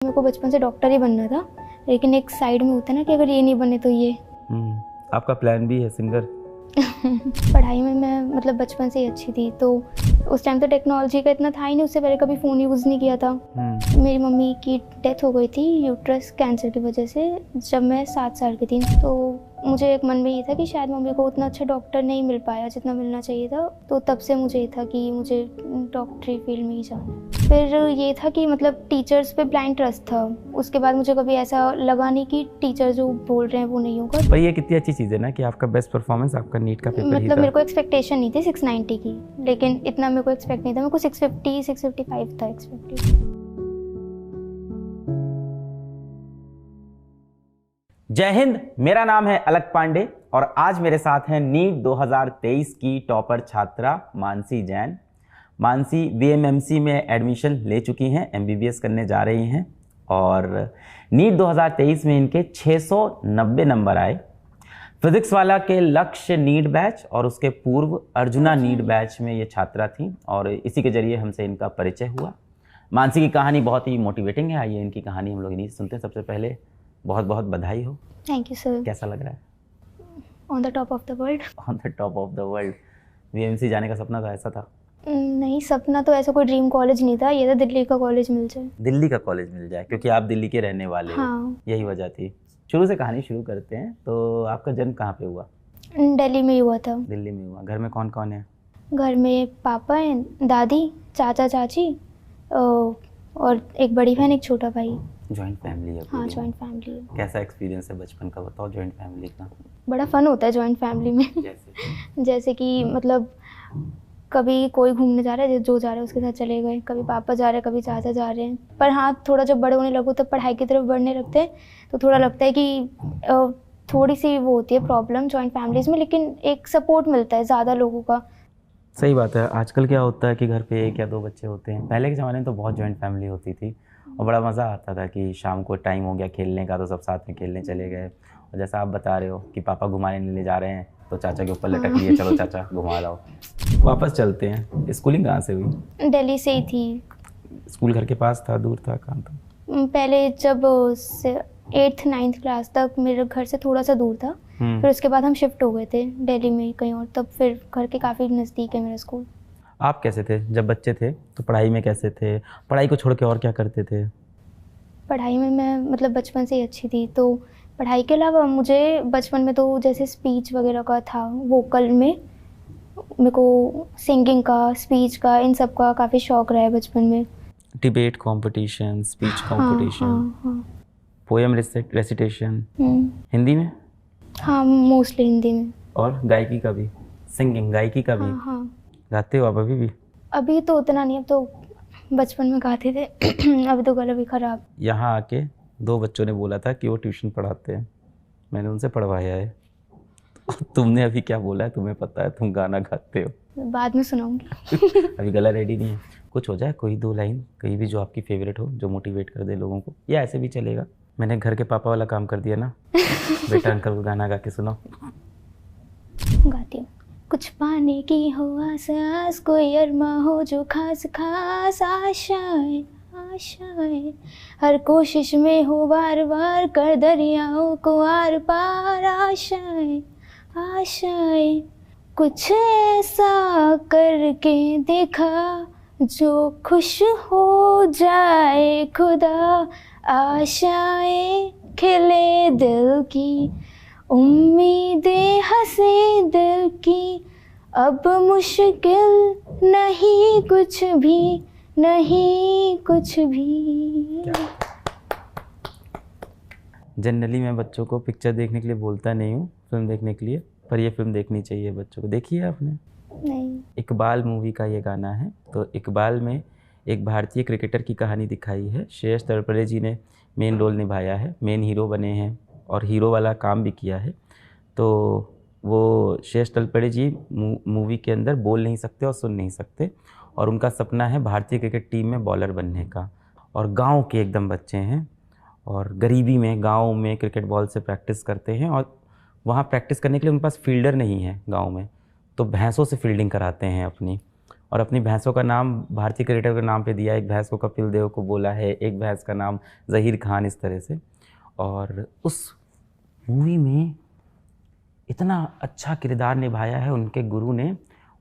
मेरे को बचपन से डॉक्टर ही बनना था, लेकिन एक साइड में होता है ना कि अगर ये नहीं बने तो ये। आपका प्लान भी है सिंगर? पढ़ाई में मैं मतलब बचपन से ही अच्छी थी, तो उस टाइम तो टेक्नोलॉजी का इतना था ही नहीं, उससे पहले कभी फ़ोन यूज़ नहीं किया था। मेरी मम्मी की डेथ हो गई थी यूट्रस कैंसर की वजह से जब मैं 7 साल की थी। तो मुझे एक मन में ये था कि शायद मम्मी को उतना अच्छा डॉक्टर नहीं मिल पाया जितना मिलना चाहिए था, तो तब से मुझे ये था कि मुझे डॉक्टरी फील्ड में ही जाना है। फिर ये था कि मतलब टीचर्स पे ब्लाइंड ट्रस्ट था, उसके बाद मुझे कभी ऐसा लगा नहीं कि टीचर जो बोल रहे हैं वो नहीं होगा। पर ये कितनी अच्छी चीज़ है ना कि आपका बेस्ट परफॉर्मेंस आपका नीट का पेपर ही मतलब था। मेरे को एक्सपेक्टेशन नहीं थी 690 की, लेकिन इतना मेरे को एक्सपेक्ट नहीं था। मेरे को 650 655 था एक्सपेक्टेड। जय हिंद, मेरा नाम है अलक पांडे और आज मेरे साथ हैं नीट 2023 की टॉपर छात्रा मानसी जैन। मानसी वीएमएमसी में एडमिशन ले चुकी हैं, एमबीबीएस करने जा रही हैं और नीट 2023 में इनके 690 नंबर आए। फिजिक्स वाला के लक्ष्य नीट बैच और उसके पूर्व अर्जुना नीट बैच में ये छात्रा थी और इसी के जरिए हमसे इनका परिचय हुआ। मानसी की कहानी बहुत ही मोटिवेटिंग है, आइए इनकी कहानी हम लोग इन्हीं से सुनते हैं। सबसे पहले बहुत बहुत बधाई हो। Thank you sir. कैसा लग रहा है? On the top of the world. On the top of the world. VMC जाने का सपना था, ऐसा था? नहीं, सपना तो ऐसा कोई ड्रीम कॉलेज नहीं था, ये था दिल्ली का कॉलेज मिल जाए। दिल्ली का कॉलेज मिल जाए क्योंकि आप दिल्ली के रहने वाले हो। हाँ। यही वजह थी। शुरू से कहानी शुरू करते हैं। तो आपका जन्म कहाँ पे हुआ? दिल्ली में ही हुआ था। दिल्ली में हुआ। घर में कौन कौन है? घर में पापा हैं, दादी, चाचा चाची और एक बड़ी बहन, एक छोटा भाई। जॉइंट फैमिली है? हाँ, जॉइंट फैमिली है। कैसा एक्सपीरियंस है बचपन का, बताओ जॉइंट फैमिली का। बड़ा फन होता है जॉइंट फैमिली में। जैसे कि मतलब कभी कोई घूमने जा रहा है, जो जा रहा है उसके साथ चले गए, कभी पापा जा रहे हैं, कभी चाचा जा रहे हैं। पर हाँ, थोड़ा जब बड़े होने लगो तब पढ़ाई की तरफ बढ़ने लगते हैं तो थोड़ा लगता है कि थोड़ी सी वो होती है प्रॉब्लम जॉइंट फैमिलीज़ में, लेकिन एक सपोर्ट मिलता है ज़्यादा लोगों का। सही बात है। आजकल क्या होता है कि घर पे 1 या 2 बच्चे होते हैं। पहले के ज़माने में तो बहुत जॉइंट फैमिली होती थी और बड़ा मज़ा आता था कि शाम को टाइम हो गया खेलने का तो सब साथ में खेलने चले गए। और जैसा आप बता रहे हो कि पापा घुमाने ले जा रहे हैं तो चाचा के ऊपर लटक लिए, चलो चाचा घुमा लाओ। वापस चलते हैं। स्कूलिंग कहाँ से हुई? दिल्ली से ही थी। स्कूल घर के पास था, दूर था, कहाँ था? पहले जब 8th 9th क्लास तक मेरे घर से थोड़ा सा दूर था, फिर उसके बाद हम शिफ्ट हो गए थे दिल्ली में कहीं और, तब फिर घर के काफ़ी नज़दीक है मेरा स्कूल। आप कैसे थे जब बच्चे थे? तो पढ़ाई में कैसे थे? पढ़ाई को छोड़ के और क्या करते थे? पढ़ाई में मैं मतलब बचपन से ही अच्छी थी, तो पढ़ाई के अलावा मुझे बचपन में तो जैसे स्पीच वगैरह का था, वोकल में मेरे को सिंगिंग का, स्पीच का, इन सब का काफ़ी शौक़ रहा है बचपन में। Debate competition, speech competition, poem recitation Hindi में? हाँ, मोस्टली हिंदी में। और गायकी का भी? सिंगिंग, गायकी का भी? हाँ। गाते हो आप अभी भी? अभी तो उतना नहीं, अब तो बचपन में गाते थे। अभी तो गला भी खराब। यहाँ आके 2 बच्चों ने बोला था कि वो ट्यूशन पढ़ाते हैं, मैंने उनसे पढ़वाया है। तुमने अभी क्या बोला है तुम्हें पता है? तुम गाना गाते हो। बाद में सुनाऊंगी। अभी गला रेडी नहीं है। कुछ हो जाए, कोई 2 लाइन कहीं भी जो आपकी फेवरेट हो, जो मोटिवेट कर दे लोगों को, या ऐसे भी चलेगा। मैंने घर के पापा वाला काम कर दिया ना। बेटा अंकल को गाना गा के सुनाओ। गाती हूँ। कुछ पाने की हो आस आस, कोई अरमा हो जो खास खास, आशाएं आशाएं हर कोशिश में हो बार बार, कर दरियाओं को आर पार, आशाएं आशाएं कुछ ऐसा करके देखा जो खुश हो जाए खुदा, आशाएं खिले दिल की, उम्मीदें हंसे दिल की, अब मुश्किल नहीं कुछ भी, नहीं कुछ भी। जनरली मैं बच्चों को पिक्चर देखने के लिए बोलता नहीं हूँ, फिल्म देखने के लिए, पर ये फिल्म देखनी चाहिए बच्चों को। देखी है आपने? नहीं। इकबाल मूवी का ये गाना है। तो इकबाल में एक भारतीय क्रिकेटर की कहानी दिखाई है। श्रेयस तलपड़े जी ने मेन रोल निभाया है, मेन हीरो बने हैं और हीरो वाला काम भी किया है। तो वो श्रेयस तलपड़े जी मूवी के अंदर बोल नहीं सकते और सुन नहीं सकते और उनका सपना है भारतीय क्रिकेट टीम में बॉलर बनने का। और गांव के एकदम बच्चे हैं और गरीबी में गांव में क्रिकेट बॉल से प्रैक्टिस करते हैं और वहाँ प्रैक्टिस करने के लिए उनके पास फील्डर नहीं है गांव में, तो भैंसों से फील्डिंग कराते हैं अपनी। और अपनी भैंसों का नाम भारतीय क्रिकेटर के नाम पे दिया। एक भैंस को कपिल देव को बोला है, एक भैंस का नाम ज़हीर खान, इस तरह से। और उस मूवी में इतना अच्छा किरदार निभाया है उनके गुरु ने।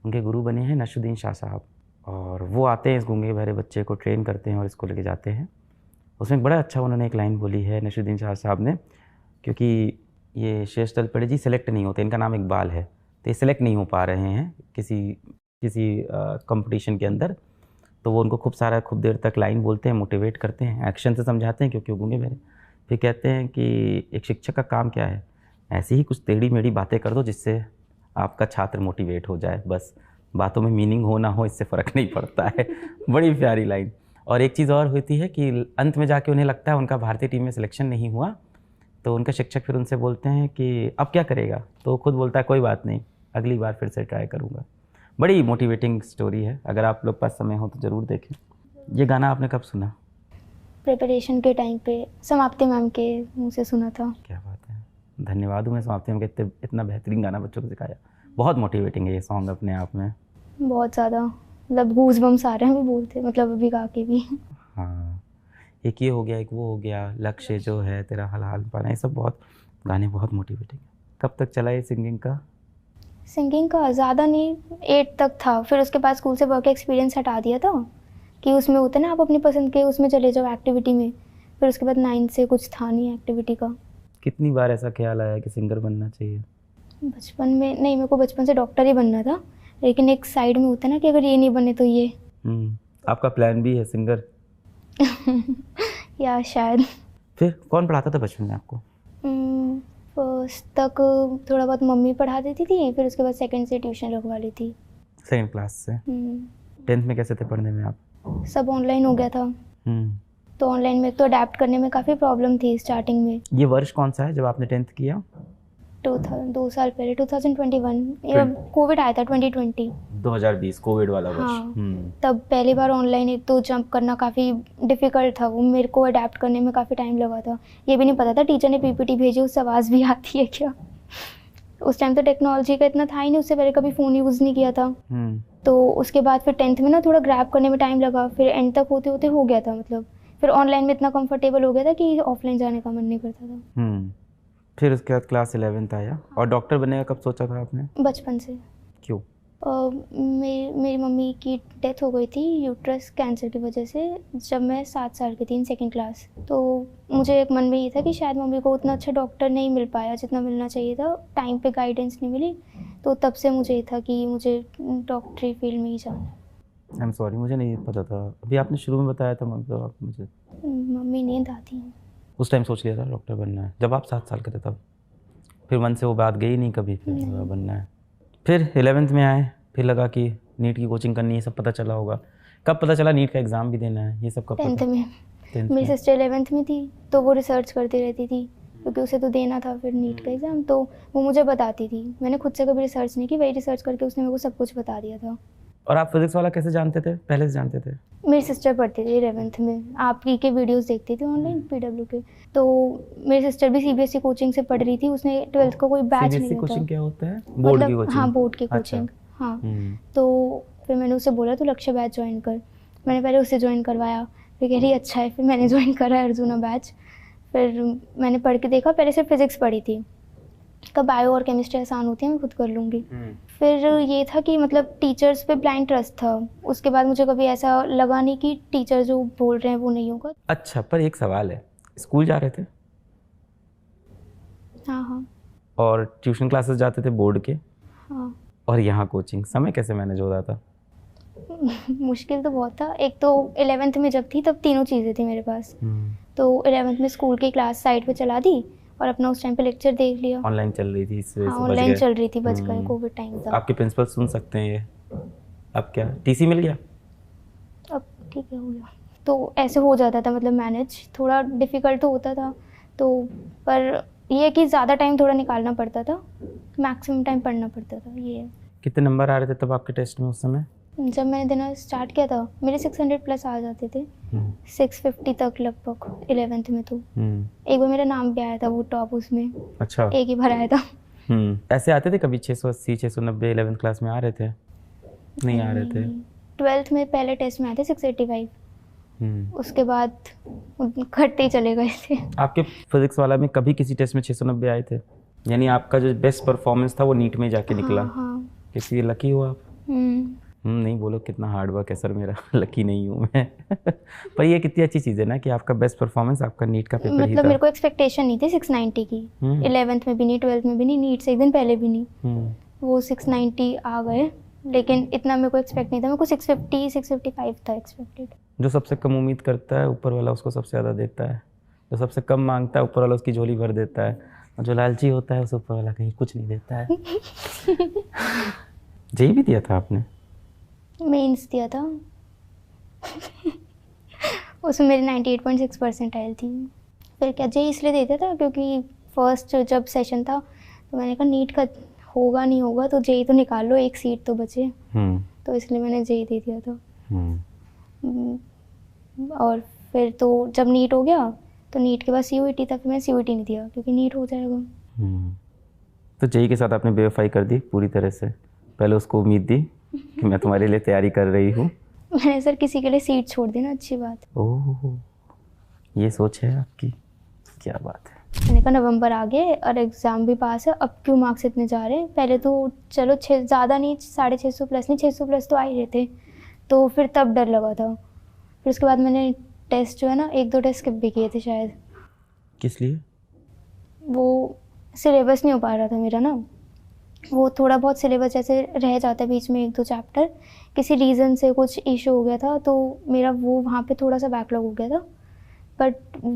उनके गुरु बने हैं नसरुद्दीन शाह साहब, और वो आते हैं इस गूंगे बहरे बच्चे को ट्रेन करते हैं और इसको लेके जाते हैं। उसमें बड़ा अच्छा उन्होंने एक लाइन बोली है नसरुद्दीन शाह साहब ने, क्योंकि ये शेष तलपड़े जी सेलेक्ट नहीं होते, इनका नाम इकबाल है, तो ये सेलेक्ट नहीं हो पा रहे हैं किसी कंपटीशन के अंदर। तो वो उनको खूब देर तक लाइन बोलते हैं, मोटिवेट करते हैं, एक्शन से समझाते हैं, क्योंकि वो गूंगे बहरे। फिर कहते हैं कि एक शिक्षक का काम क्या है, ऐसी ही कुछ टेढ़ी मेढ़ी बातें कर दो जिससे आपका छात्र मोटिवेट हो जाए, बस बातों में मीनिंग हो ना हो इससे फ़र्क नहीं पड़ता है। बड़ी प्यारी लाइन। और एक चीज़ और होती है कि अंत में जाके उन्हें लगता है उनका भारतीय टीम में सिलेक्शन नहीं हुआ, तो उनका शिक्षक फिर उनसे बोलते हैं कि अब क्या करेगा, तो खुद बोलता है कोई बात नहीं, अगली बार फिर से ट्राई करूँगा। बड़ी मोटिवेटिंग स्टोरी है, अगर आप लोग पास समय हो तो ज़रूर देखें। ये गाना आपने कब सुना? प्रिपरेशन के टाइम पे समाप्ति मैम के मुँह से सुना था। क्या बात है, धन्यवाद हूँ मैं समाप्ति मैम के, इतना बेहतरीन गाना बच्चों को सिखाया। बहुत मोटिवेटिंग है ये सॉन्ग अपने आप में, बहुत ज़्यादा, मतलब गूज़ बम्स आ रहे हैं, भी बोलते मतलब अभी गा के भी। हाँ, एक ये हो गया, एक वो हो गया, लक्ष्य जो है तेरा हाल हाल पाना, ये सब बहुत गाने बहुत मोटिवेटिंग है। कब तक चला ये सिंगिंग का? सिंगिंग का ज़्यादा नहीं, 8 तक था। फिर उसके बाद स्कूल से वर्क एक्सपीरियंस हटा दिया था कि उसमें होता है ना, आप अपनी पसंद के उसमें चले जाओ एक्टिविटी में। फिर उसके बाद 9 से कुछ था नहीं एक्टिविटी का। कितनी बार ऐसा ख्याल आया कि सिंगर बनना चाहिए? बचपन में नहीं, मेरे को बचपन से डॉक्टर ही बनना था, लेकिन एक साइड में होता है ना कि अगर ये नहीं बने तो ये। आपका प्लान भी है सिंगर? या शायद। फिर कौन पढ़ाता था बचपन में आपको? फर्स्ट तक थोड़ा बहुत मम्मी पढ़ा देती थी, फिर उसके बाद सेकंड से ट्यूशन लगवा ली थी। सेकंड क्लास से? 10th में कैसे थे पढ़ने में आप? सब ऑनलाइन हो गया था, तो ऑनलाइन में तो अडेप्ट करने में काफ़ी प्रॉब्लम थी स्टार्टिंग में। ये वर्ष कौन सा है जब आपने 10th किया? 2 साल पहले, 2021, कोविड आया था 2020 कोविड वाला वर्ष। हाँ, तब पहली बार ऑनलाइन एक तो जंप करना काफ़ी डिफ़िकल्ट था, वो मेरे को अडेप्ट करने में काफ़ी टाइम लगा था। ये भी नहीं पता था टीचर ने पीपीटी भेजी उससे आवाज़ भी आती है क्या। उस टाइम तो टेक्नोलॉजी का इतना था ही नहीं, उससे पहले कभी फ़ोन यूज़ नहीं किया था। तो उसके बाद फिर 10th में ना थोड़ा ग्रैब करने में टाइम लगा, फिर एंड तक होते होते हो गया था। मतलब फिर ऑनलाइन में इतना कंफर्टेबल हो गया था कि ऑफलाइन जाने का मन नहीं करता था। फिर उसके बाद क्लास 11th आया। और डॉक्टर बनने का कब सोचा था आपने? बचपन से। क्यों? मेरी मम्मी की डेथ हो गई थी यूट्रस कैंसर की वजह से, जब मैं 7 साल की थी, 2nd क्लास। तो मुझे एक मन में ये था कि शायद मम्मी को उतना अच्छा डॉक्टर नहीं मिल पाया जितना मिलना चाहिए था, टाइम पे गाइडेंस नहीं मिली। तो तब से मुझे ये था कि मुझे डॉक्टरी फील्ड में ही जाना है। आई एम सॉरी, मुझे नहीं पता था। अभी आपने शुरू में बताया था मतलब आप मुझे। मम्मी नींद आती है। उस टाइम सोच लिया था डॉक्टर बनना है जब आप 7 साल के थे तब? फिर मन से वो बात गई नहीं कभी फिर बनना है? फिर 11th में आए, फिर लगा कि नीट की कोचिंग करनी है, सब पता चला होगा। कब पता चला नीट का एग्ज़ाम भी देना है, ये सब कब? 10th में। मेरी सिस्टर 11th में थी, तो वो रिसर्च करती रहती थी क्योंकि उसे तो देना था फिर नीट का एग्ज़ाम, तो वो मुझे बताती थी। मैंने खुद से कभी रिसर्च नहीं की, वही रिसर्च करके उसने मेरे को सब कुछ बता दिया था। और आप फिजिक्स वाला कैसे जानते थे? पहले से जानते थे? मेरी सिस्टर पढ़ती थी 11th में, आपकी के वीडियोस देखती थी ऑनलाइन PW के। तो मेरी सिस्टर भी CBSE कोचिंग से पढ़ रही थी, उसने 12th का कोई बैच नहीं था। कोचिंग क्या होता है? बोर्ड की कोचिंग? हाँ, बोर्ड की कोचिंग। हाँ, तो फिर मैंने उससे बोला तो लक्ष्य बैच ज्वाइन कर। मैंने पहले उससे ज्वाइन करवाया, फिर कह रही अच्छा है, फिर मैंने ज्वाइन करा अर्जुना बैच। फिर मैंने पढ़ के देखा, पहले सिर्फ फिज़िक्स पढ़ी थी, कब बायो और केमिस्ट्री आसान होती है मैं खुद कर लूँगी। फिर ये था कि मतलब टीचर्स पे ब्लाइंड ट्रस्ट था। उसके बाद मुझे कभी ऐसा लगा नहीं कि टीचर जो बोल रहे हैं वो नहीं होगा। अच्छा, पर एक सवाल है, स्कूल जा रहे थे? हाँ। और ट्यूशन क्लासेस जाते थे बोर्ड के? हाँ। और यहाँ कोचिंग, समय कैसे मैनेज हो रहा था? मुश्किल तो बहुत था। एक तो 11th में जब थी तब तीनों चीज़ें थी मेरे पास। तो 11th में स्कूल की क्लास साइड पे चला दी और अपना उस टाइम पे लेक्चर देख लिया। ऑनलाइन चल रही थी इससे? हाँ, ऑनलाइन चल रही थी, बच गए, कोविड टाइम था। आपके प्रिंसिपल सुन सकते हैं ये? अब क्या TC मिल गया? अब ठीक है, हो गया। तो ऐसे हो जाता था, मतलब मैनेज थोड़ा डिफ़िकल्ट तो होता था, तो पर ये कि ज़्यादा टाइम थोड़ा निकालना पड़ता था, मैक्सिमम टाइम पढ़ना पड़ता था, ये है। कितने नंबर आ रहे थे तब आपके टेस्ट में उस समय? जब मैंने देना स्टार्ट किया था मेरे 600 प्लस आ जाते थे, 650 तक लगभग 11th में। तो एक बार मेरा नाम भी आया था वो टॉप उसमें। अच्छा। एक ही बार आया था। ऐसे आते थे कभी 680 690 11th क्लास में आ रहे थे? नहीं आ रहे थे? 12th में पहले टेस्ट में आए थे 685। उसके बाद घटते ही चले गए थे। आपके फिजिक्स वाला में कभी किसी टेस्ट में 690 आए थे? यानी आपका जो बेस्ट परफॉर्मेंस था वो नीट में जाके निकला। हाँ। किसी लकी हो आप? नहीं बोलो कितना हार्ड वर्क है सर मेरा। लकी नहीं हूँ मैं। पर ये कितनी अच्छी चीज़ है ना कि आपका बेस्ट परफॉर्मेंस आपका नीट का पेपर ही था। मतलब मेरे को एक्सपेक्टेशन नहीं थी 690 की। 11th में भी नहीं, 12th में भी नहीं, नीट से एक दिन पहले भी नहीं। वो 690 आ गए, लेकिन इतना मेरे को एक्सपेक्ट नहीं था। मेरे को 650 655 था एक्सपेक्टेड। जो सबसे कम उम्मीद करता है ऊपर वाला उसको सबसे ज़्यादा देता है। जो सबसे कम मांगता है ऊपर वाला उसकी झोली भर देता है, और जो लालची होता है उसे ऊपर वाला कहीं कुछ नहीं देता है। जेईई भी दिया था आपने? मेंस दिया था। उसमें मेरी 98.6% आयल थी। फिर क्या जेईई इसलिए देता था क्योंकि फर्स्ट जब सेशन था तो मैंने कहा नीट का होगा नहीं होगा तो जेईई तो निकाल लो, एक सीट तो बचे। तो इसलिए मैंने जेईई दे दिया था। और फिर तो जब नीट हो गया तो नीट के बाद सीयूईटी था, फिर मैंने सीयूईटी नहीं दिया क्योंकि नीट हो जाएगा। तो जेईई के साथ आपने बेवफाई कर दी पूरी तरह से। पहले उसको उम्मीद दी कि मैं तुम्हारे लिए तैयारी कर रही हूँ। मैंने सर किसी के लिए सीट छोड़ दी ना, अच्छी बात। ओह, ये सोच है आपकी, क्या बात है। मैंने कहा नवंबर आ गए और एग्ज़ाम भी पास है, अब क्यों मार्क्स इतने जा रहे हैं। पहले तो चलो ज़्यादा नहीं, 650 प्लस नहीं, 600 प्लस तो आ ही रहे थे, तो फिर तब डर लगा था। फिर उसके बाद मैंने टेस्ट जो है ना 1-2 टेस्ट स्किप भी किए थे शायद। किस लिए? वो सिलेबस नहीं हो पा रहा था मेरा ना, वो थोड़ा बहुत सिलेबस जैसे रह जाता है बीच में 1-2 चैप्टर, किसी रीज़न से कुछ इशू हो गया था तो मेरा वो वहाँ पे थोड़ा सा बैकलॉग हो गया था, बट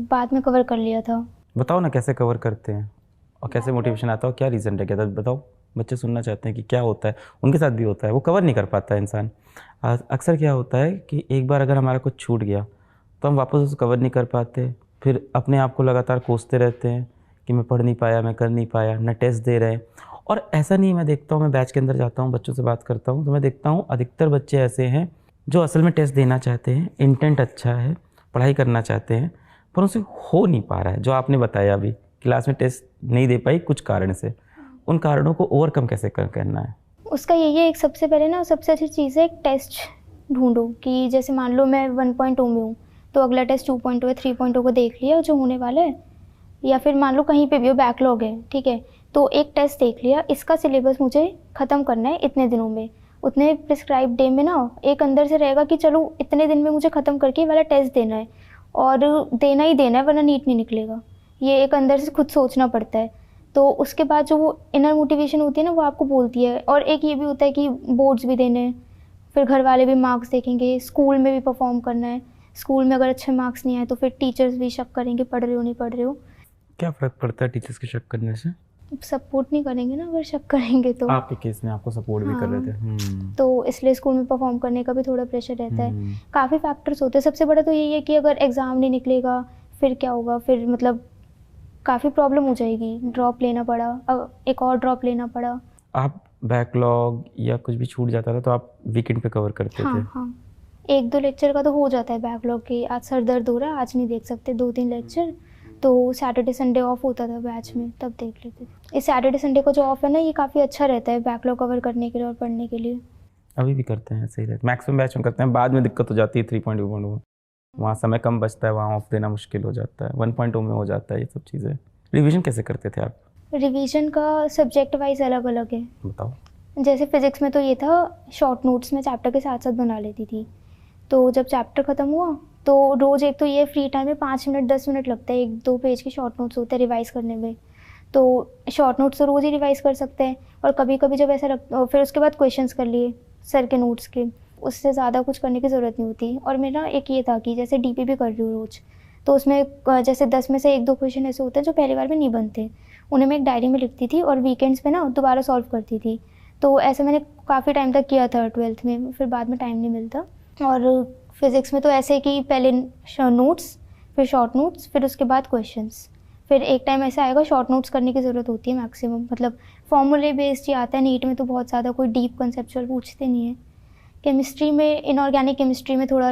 बाद में कवर कर लिया था। बताओ ना कैसे कवर करते हैं और कैसे मोटिवेशन आता है, क्या रीज़न रह गया था बताओ। बच्चे सुनना चाहते हैं कि क्या होता है, उनके साथ भी होता है, वो कवर नहीं कर पाता है इंसान। अक्सर क्या होता है कि एक बार अगर हमारा कुछ छूट गया तो हम वापस उसे कवर नहीं कर पाते, फिर अपने आप को लगातार कोसते रहते हैं कि मैं पढ़ नहीं पाया, मैं कर नहीं पाया, न टेस्ट दे रहे हैं। और ऐसा नहीं, मैं देखता हूँ, मैं बैच के अंदर जाता हूँ, बच्चों से बात करता हूँ तो मैं देखता हूँ अधिकतर बच्चे ऐसे हैं जो असल में टेस्ट देना चाहते हैं, इंटेंट अच्छा है, पढ़ाई करना चाहते हैं, पर उनसे हो नहीं पा रहा है। जो आपने बताया अभी, क्लास में टेस्ट नहीं दे पाई कुछ कारण से, उन कारणों को ओवरकम कैसे करना है? उसका यही है, एक सबसे पहले ना सबसे अच्छी चीज़ है एक टेस्ट ढूंढो कि जैसे मान लो मैं 1.2 में हूँ तो अगला टेस्ट 2.2 है, 3.2 को देख लिया जो होने वाला है, या फिर मान लो कहीं पे भी हो बैकलॉग है, ठीक है, तो एक टेस्ट देख लिया, इसका सिलेबस मुझे ख़त्म करना है इतने दिनों में, उतने प्रिस्क्राइब डे में ना एक अंदर से रहेगा कि चलो इतने दिन में मुझे ख़त्म करके ये वाला टेस्ट देना है, और देना ही देना है वरना नीट नहीं निकलेगा। ये एक अंदर से खुद सोचना पड़ता है। तो उसके बाद जो वो इनर मोटिवेशन होती है ना वो आपको बोलती है। और एक ये भी होता है कि बोर्ड्स भी देने हैं, फिर घर वाले भी मार्क्स देखेंगे, स्कूल में भी परफॉर्म करना है, स्कूल में अगर अच्छे मार्क्स नहीं आए तो फिर टीचर्स भी शक करेंगे पढ़ रहे हो नहीं पढ़ रहे हो। क्या फ़र्क पड़ता है टीचर्स के शक करने से? सपोर्ट नहीं करेंगे ना अगर शक करेंगे तो। आपके केस में आपको सपोर्ट भी कर रहे थे। तो इसलिए स्कूल में परफॉर्म करने का भी थोड़ा प्रेशर रहता है। काफ़ी फैक्टर्स होते हैं। सबसे बड़ा तो यही है कि अगर एग्ज़ाम नहीं निकलेगा फिर क्या होगा, फिर मतलब काफ़ी प्रॉब्लम हो जाएगी, ड्रॉप लेना पड़ा, एक और ड्रॉप लेना पड़ा। आप बैकलॉग या कुछ भी छूट जाता था तो आप वीकेंड पे कवर करते थे? हाँ, 1-2 लेक्चर का तो हो जाता है बैकलॉग की, आज सर दर्द हो रहा है आज नहीं देख सकते 2-3 लेक्चर, तो सैटरडे संडे ऑफ होता था बैच में तब देख लेते थे। इस सैटरडे संडे को जो ऑफ है ना ये काफ़ी अच्छा रहता है बैकलॉग कवर करने के लिए और पढ़ने के लिए। अभी भी करते हैं, सही रहता है, मैक्सिमम बैच में करते हैं, बाद में दिक्कत हो जाती है 3.2 वहाँ समय कम बचता है, वहाँ ऑफ देना मुश्किल हो जाता है, 1.2 में हो जाता है ये सब चीज़ें। रिवीजन कैसे करते थे आप? रिवीजन का सब्जेक्ट वाइज अलग अलग है। बताओ। जैसे फिज़िक्स में तो ये था शॉर्ट नोट्स में चैप्टर के साथ साथ बना लेती थी, तो जब चैप्टर ख़त्म हुआ तो रोज़ एक तो ये फ्री टाइम में 5 मिनट 10 मिनट लगता है, 1-2 पेज के शॉर्ट नोट्स होते हैं रिवाइज़ करने में, तो शॉर्ट नोट्स तो रोज़ ही रिवाइज़ कर सकते हैं। और कभी कभी जब ऐसा फिर उसके बाद क्वेश्चंस कर लिए सर के नोट्स के, उससे ज़्यादा कुछ करने की ज़रूरत नहीं होती। और मेरा एक ये था कि जैसे डीपी भी कर रही हूँ रोज़, तो उसमें जैसे 10 में से 1-2 क्वेश्चन ऐसे होते हैं जो पहली बार में नहीं बनते, उन्हें मैं एक डायरी में लिखती थी और वीकेंड्स पे ना दोबारा सॉल्व करती थी। तो ऐसे मैंने काफ़ी टाइम तक किया था 12th में, फिर बाद में टाइम नहीं मिलता। और फिज़िक्स में तो ऐसे कि पहले नोट्स, फिर शॉर्ट नोट्स, फिर उसके बाद क्वेश्चंस, फिर एक टाइम ऐसा आएगा शॉर्ट नोट्स करने की ज़रूरत होती है मैक्सिमम, मतलब फॉर्मूले बेस्ड ही आता है। नीट में तो बहुत ज़्यादा कोई डीप कंसेप्चुअल पूछते नहीं है। केमिस्ट्री में, इनऑर्गेनिक केमिस्ट्री में थोड़ा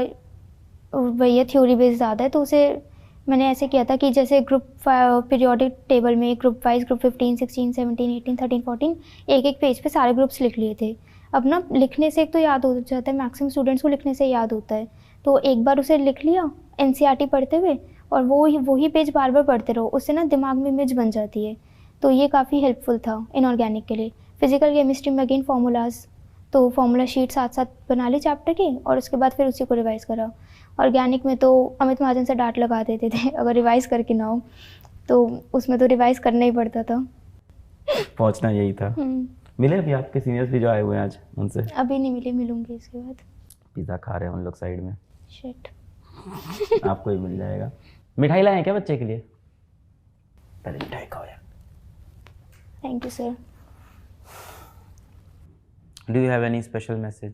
वही है, थ्योरी बेस्ड ज़्यादा है, तो उसे मैंने ऐसे किया था कि जैसे ग्रुप पीरियोडिक टेबल में ग्रुप वाइज, ग्रुप 15, 16, 17, 18, 13, 14 एक पेज पे सारे ग्रुप्स लिख लिए थे। अब ना लिखने से एक तो याद हो जाता है, मैक्सिमम स्टूडेंट्स को लिखने से याद होता है, तो एक बार उसे लिख लिया एनसीईआरटी पढ़ते हुए और वही पेज बार बार पढ़ते रहो, उससे ना दिमाग में इमेज बन जाती है। तो ये काफ़ी हेल्पफुल था इनऑर्गेनिक के लिए। फिजिकल केमिस्ट्री में अगेन फार्मूलाज, तो फार्मूला शीट साथ साथ बना ली चैप्टर के और उसके बाद फिर उसी को रिवाइज़ करा। ऑर्गेनिक में तो अमित महाजन से डांट लगा देते थे अगर रिवाइज़ करके ना हो, तो उसमें तो रिवाइज़ करना ही पड़ता था। पहुंचना यही था। मिले अभी आपके सीनियर्स भी जो आए हुए हैं आज उनसे? अभी नहीं मिले, मिलूंगी इसके बाद। पिज़्ज़ा खा रहे हैं उन लोग साइड में। शिट। आपको भी मिल जाएगा। मिठाई लाए हैं क्या बच्चे के लिए? पहले मिठाई खाओ यार। Thank you sir. Do you have any special message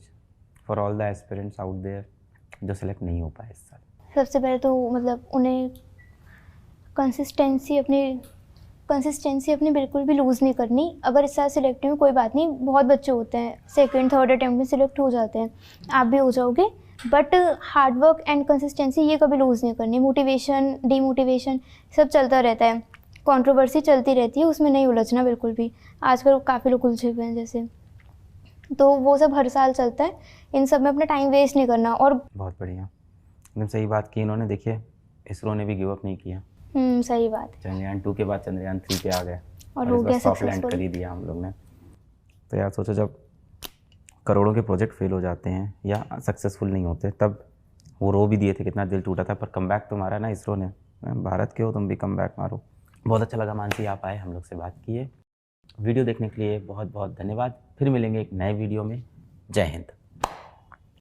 for all the aspirants out there जो सेलेक्ट नहीं हो पाए इस साल? सबसे पहले तो मतलब उन्हें कंसिस्टेंसी अपनी बिल्कुल भी लूज़ नहीं करनी। अगर इस साल सिलेक्ट हुई कोई बात नहीं, बहुत बच्चे होते हैं सेकंड थर्ड अटेम्प्ट में सिलेक्ट हो जाते हैं, आप भी हो जाओगे, but hard work and consistency ये कभी लूज़ नहीं करनी। मोटिवेशन डीमोटिवेशन सब चलता रहता है, कंट्रोवर्सी चलती रहती है, उसमें नहीं उलझना बिल्कुल भी। आजकल काफ़ी लोग उलझे हुए हैं जैसे, तो वो सब हर साल चलता है, इन सब में अपना टाइम वेस्ट नहीं करना। और बहुत बढ़िया, एकदम सही बात की इन्होंने। देखिए इसरो ने भी गिव अप नहीं किया। सही बात। चंद्रयान 2 के बाद चंद्रयान 3 पे आ गए और हो गया सॉफ्ट लैंड कर ही दिया हम लोग ने। तो यार सोचो, जब करोड़ों के प्रोजेक्ट फेल हो जाते हैं या सक्सेसफुल नहीं होते, तब वो रो भी दिए थे, कितना दिल टूटा था, पर कमबैक तो मारा ना इसरो ने। भारत के हो तुम भी, कमबैक मारो। बहुत अच्छा लगा मानसी आप आए, हम लोग से बात किए। वीडियो देखने के लिए बहुत बहुत धन्यवाद। फिर मिलेंगे एक नए वीडियो में। जय हिंद।